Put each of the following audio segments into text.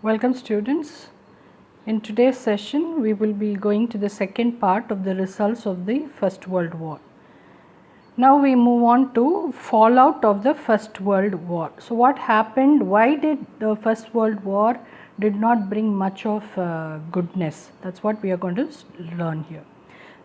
Welcome students. In today's session we will be going to the second part of the results of the First World War. Now we move on to fallout of the First World War. So what happened? Why did the First World War did not bring much of goodness? That's what we are going to learn here.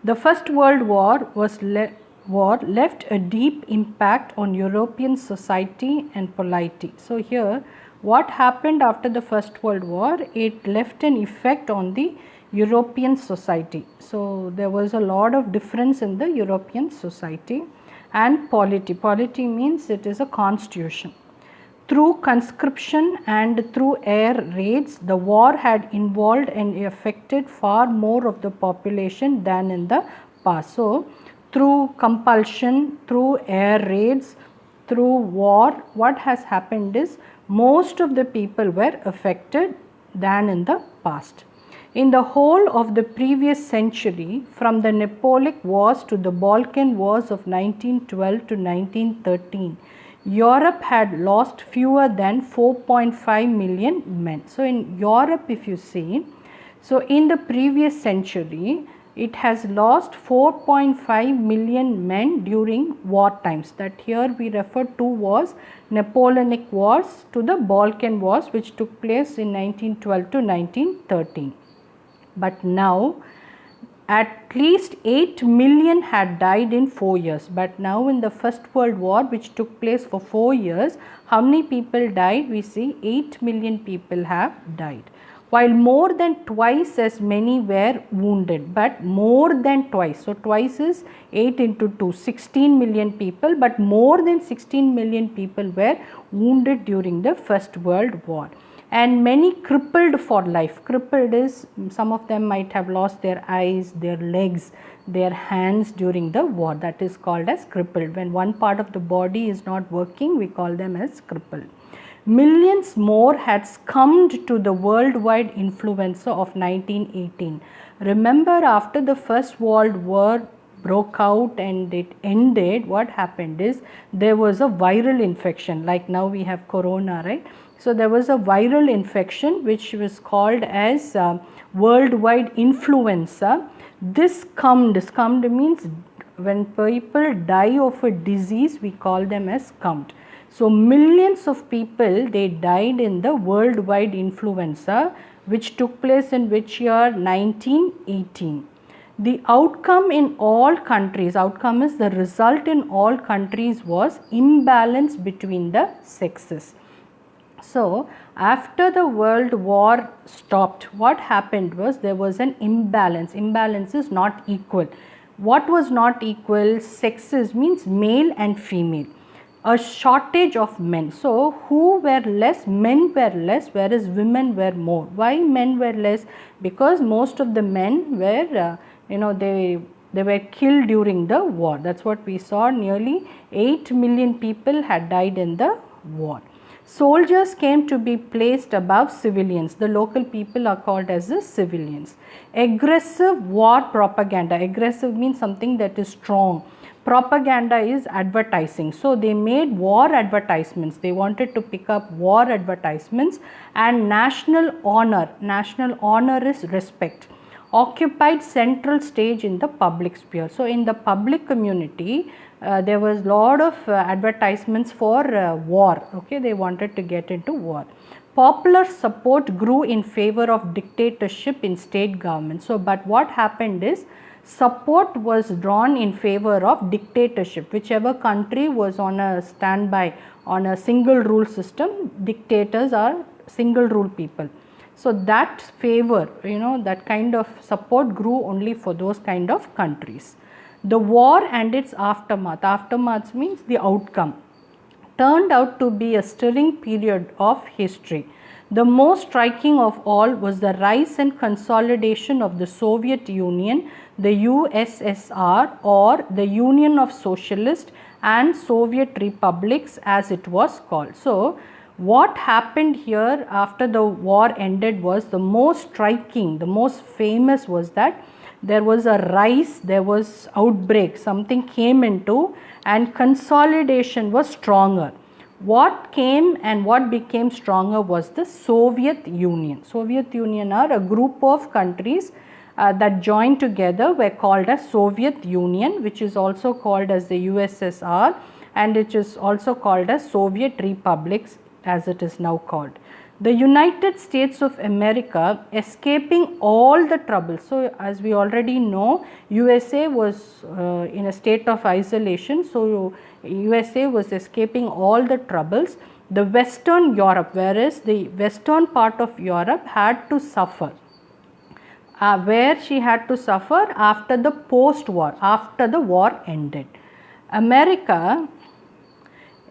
The First World War left a deep impact on European society and polity. So here what happened after the First World War? It left an effect on the European society. So there was a lot of difference in the European society and polity. Polity means it is a constitution. Through conscription and through air raids, the war had involved and affected far more of the population than in the past. So, through compulsion, through air raids, through war, what has happened is most of the people were affected than in the past. In the whole of the previous century, from the Napoleonic Wars to the Balkan Wars of 1912 to 1913, Europe had lost fewer than 4.5 million men. So, in Europe if you see, so in the previous century, it has lost 4.5 million men during war times. That here we refer to was Napoleonic Wars to the Balkan Wars, which took place in 1912 to 1913. But now at least 8 million had died in 4 years. But now in the First World War, which took place for 4 years, how many people died? We see 8 million people have died, while more than twice as many were wounded. But more than twice, so twice is 8 into 2, 16 million people, but more than 16 million people were wounded during the First World War. And many crippled for life. Crippled is, some of them might have lost their eyes, their legs, their hands during the war. That is called as crippled. When one part of the body is not working, we call them as crippled. Millions more had succumbed to the worldwide influenza of 1918. Remember, after the First World War broke out and it ended, what happened is there was a viral infection, like now we have corona, right? So there was a viral infection which was called as worldwide influenza. This succumbed means when people die of a disease, we call them as succumbed. So millions of people, they died in the worldwide influenza, which took place in which year? 1918. The outcome in all countries, outcome is the result in all countries, was imbalance between the sexes. So, after the World War stopped, what happened was there was an imbalance. Imbalance is not equal. What was not equal? Sexes means male and female. A shortage of men. So, who were less? Men were less, whereas women were more. Why men were less? Because most of the men were, they were killed during the war. That's what we saw. Nearly 8 million people had died in the war. Soldiers came to be placed above civilians. The local people are called as the civilians. Aggressive war propaganda. Aggressive means something that is strong. Propaganda is advertising. So they made war advertisements. They wanted to pick up war advertisements. And national honor. National honor is respect. Occupied central stage in the public sphere. So in the public community, there was lot of advertisements for war. Okay, they wanted to get into war. Popular support grew in favor of dictatorship in state government. So, but what happened is support was drawn in favor of dictatorship. Whichever country was on a standby on a single rule system, dictators are single rule people. So that favor, that kind of support grew only for those kind of countries. The war and its aftermath. Aftermath means the outcome. Turned out to be a stirring period of history. The most striking of all was the rise and consolidation of the Soviet Union, the USSR, or the Union of Socialist and Soviet Republics as it was called. So, what happened here after the war ended was the most striking, the most famous was that there was a rise, there was outbreak, something came into, and consolidation was stronger. What came and what became stronger was the Soviet Union. Soviet Union are a group of countries that joined together, were called as Soviet Union, which is also called as the USSR, and it is also called as Soviet Republics as it is now called. The United States of America escaping all the troubles. So, as we already know, USA was in a state of isolation. So, USA was escaping all the troubles. The Western Europe, whereas the western part of Europe had to suffer. Where she had to suffer after the post-war, after the war ended. America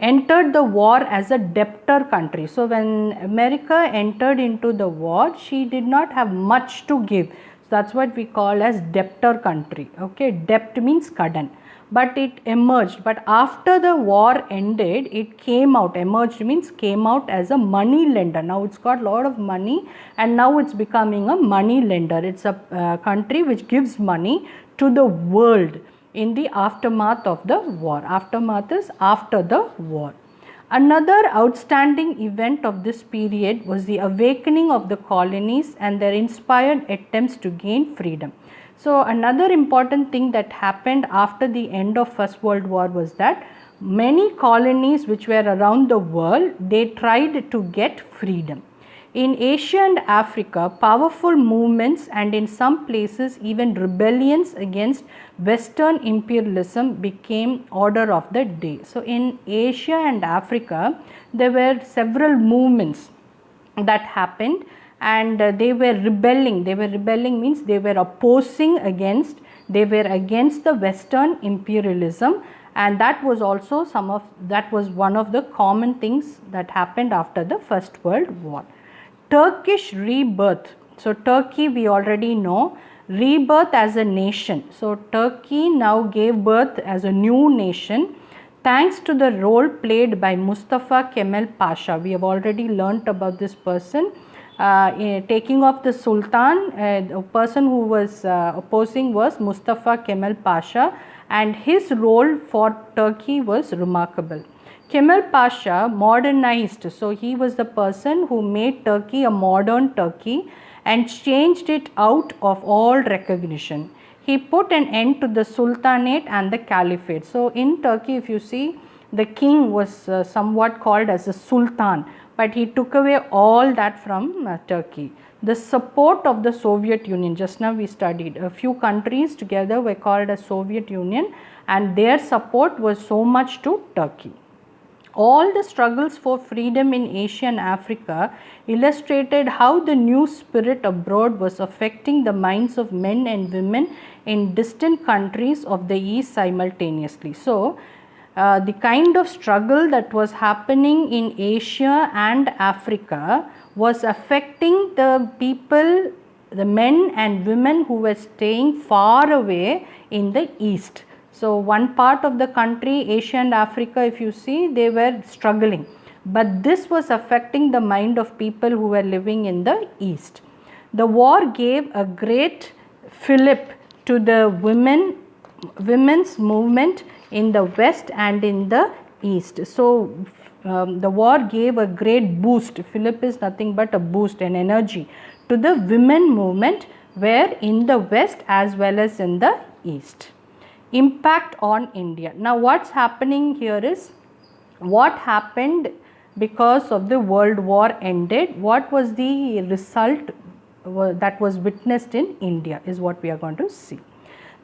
entered the war as a debtor country. So, when America entered into the war, she did not have much to give. So, that is what we call as debtor country. Okay, debt means kaddan. But it emerged, but after the war ended, it came out, emerged means came out as a money lender. Now, it's got a lot of money and now it's becoming a money lender. It's a country which gives money to the world in the aftermath of the war. Aftermath is after the war. Another outstanding event of this period was the awakening of the colonies and their inspired attempts to gain freedom. So, another important thing that happened after the end of First World War was that many colonies which were around the world, they tried to get freedom. In Asia and Africa, powerful movements and in some places even rebellions against Western imperialism became order of the day. So, in Asia and Africa, there were several movements that happened and they were rebelling. They were rebelling means they were opposing against, they were against the Western imperialism, and that was also that was one of the common things that happened after the First World War. Turkish rebirth. So, Turkey we already know, rebirth as a nation. So, Turkey now gave birth as a new nation thanks to the role played by Mustafa Kemal Pasha. We have already learnt about this person. Taking off the Sultan, the person who was opposing was Mustafa Kemal Pasha, and his role for Turkey was remarkable. Kemal Pasha modernized, so he was the person who made Turkey a modern Turkey and changed it out of all recognition. He put an end to the Sultanate and the Caliphate. So, in Turkey, if you see, the king was somewhat called as a Sultan, but he took away all that from Turkey. The support of the Soviet Union, just now we studied, a few countries together were called as Soviet Union, and their support was so much to Turkey. All the struggles for freedom in Asia and Africa illustrated how the new spirit abroad was affecting the minds of men and women in distant countries of the East simultaneously. So, the kind of struggle that was happening in Asia and Africa was affecting the people, the men and women who were staying far away in the East. So, one part of the country, Asia and Africa, if you see, they were struggling, but this was affecting the mind of people who were living in the East. The war gave a great fillip to the women's movement in the West and in the East. So, the war gave a great boost. Fillip is nothing but a boost, an energy to the women movement, where in the West as well as in the East. Impact on India. Now, what's happening here is what happened because of the World War ended. What was the result that was witnessed in India is what we are going to see.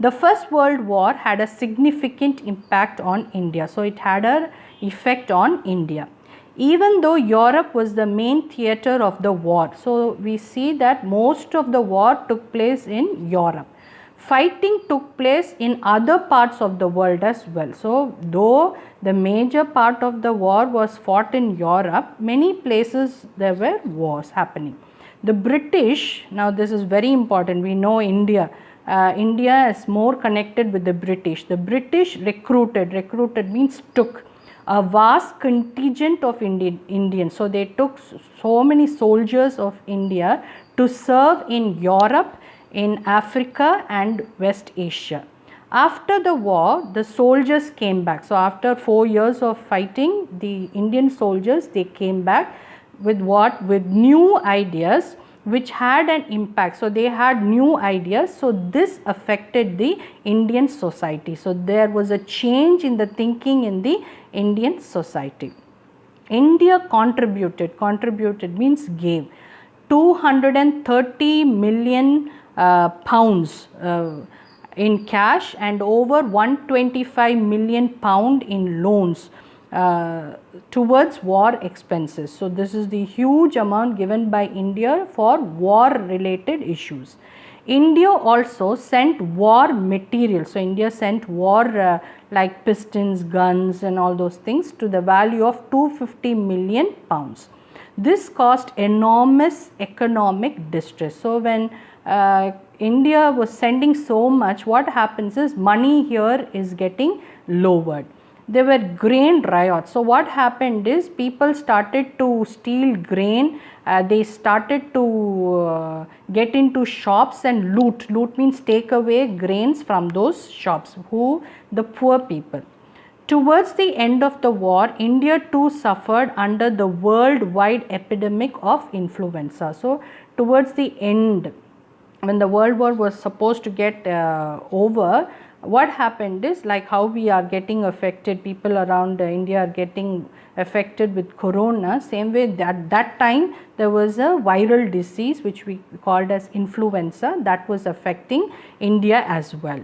The First World War had a significant impact on India. So, it had an effect on India. Even though Europe was the main theatre of the war. So, we see that most of the war took place in Europe. Fighting took place in other parts of the world as well. So, though the major part of the war was fought in Europe, many places there were wars happening. The British, now this is very important, we know India. India is more connected with the British. The British recruited means took a vast contingent of Indians. So, they took so many soldiers of India to serve in Europe, in Africa and West Asia. After the war, the soldiers came back. So after 4 years of fighting, the Indian soldiers, they came back with what? With new ideas which had an impact. So they had new ideas. So this affected the Indian society. So there was a change in the thinking in the Indian society. India contributed means gave 230 million pounds in cash and over 125 million pound in loans towards war expenses. So this is the huge amount given by India for war related issues. India also sent war material. So India sent war like pistons, guns and all those things to the value of 250 million pounds. This caused enormous economic distress. So when India was sending so much, what happens is money here is getting lowered. There were grain riots. So what happened is people started to steal grain. They started to get into shops and loot. Loot means take away grains from those shops. Who? The poor people. Towards the end of the war, India too suffered under the worldwide epidemic of influenza. So towards the end, when the world war was supposed to get over, what happened is, like how we are getting affected, people around India are getting affected with corona, same way that time there was a viral disease which we called as influenza that was affecting India as well.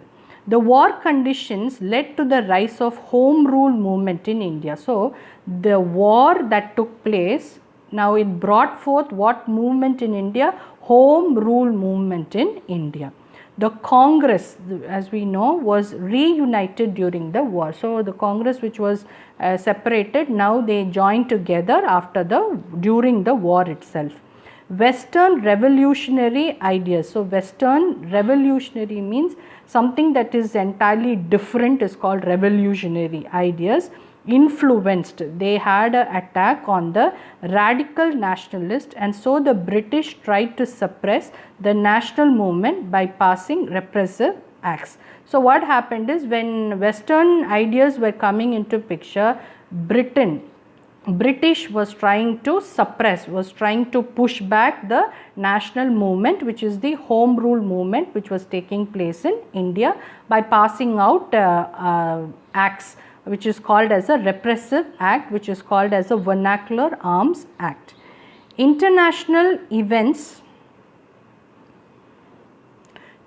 The war conditions led to the rise of home rule movement in India. So the war that took place, now it brought forth what movement in India? Home rule movement in India. The Congress, as we know, was reunited during the war. So the Congress which was separated, now they joined together during the war itself. Western revolutionary ideas. So Western revolutionary means something that is entirely different is called revolutionary ideas. Influenced, they had an attack on the radical nationalist, and so the British tried to suppress the national movement by passing repressive acts. So what happened is, when Western ideas were coming into picture, British was trying to suppress, was trying to push back the national movement, which is the home rule movement which was taking place in India, by passing out acts which is called as a repressive act, which is called as a Vernacular Arms Act. International events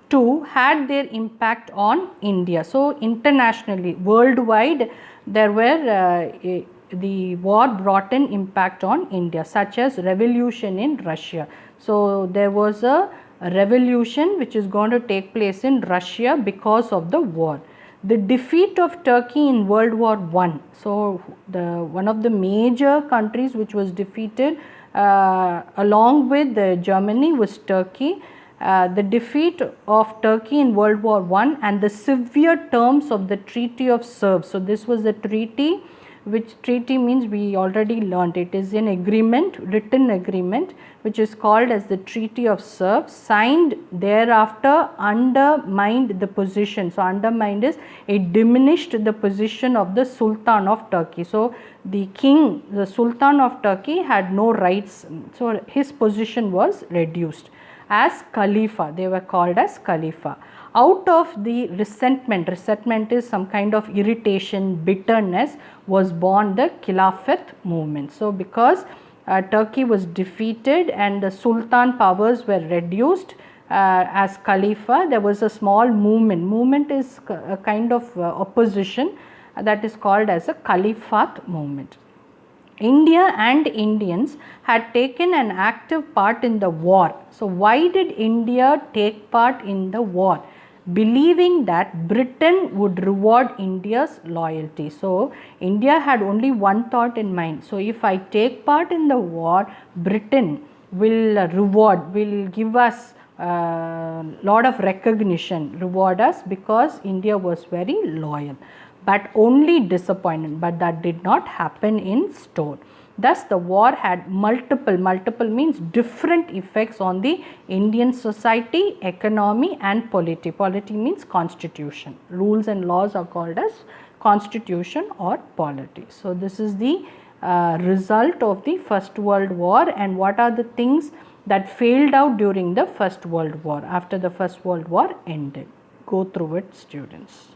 too had their impact on India. So internationally, worldwide, there were the war brought an impact on India, such as revolution in Russia. So there was a revolution which is going to take place in Russia because of the war. The defeat of Turkey in World War I. So one of the major countries which was defeated along with Germany was Turkey. The defeat of Turkey in World War I and the severe terms of the Treaty of Sevres. So this was a treaty, which treaty means we already learned. It is an agreement, written agreement, which is called as the Treaty of Sevres, signed thereafter undermined the position. So undermined is, it diminished the position of the Sultan of Turkey. So the king, the Sultan of Turkey had no rights, so his position was reduced. As Khalifa, they were called as Khalifa. Out of the resentment is some kind of irritation, bitterness, was born the Khilafat movement. So because Turkey was defeated and the Sultan powers were reduced as Khalifa, there was a small movement. Movement is a kind of opposition that is called as a Caliphate movement. India and Indians had taken an active part in the war. So why did India take part in the war? Believing that Britain would reward India's loyalty. So India had only one thought in mind. So if I take part in the war, Britain will reward, will give us lot of recognition, reward us, because India was very loyal. But only disappointment, but that did not happen in store. Thus, the war had multiple means different effects on the Indian society, economy and polity. Polity means constitution. Rules and laws are called as constitution or polity. So, this is the result of the First World War, and what are the things that failed out during the First World War after the First World War ended. Go through it, students.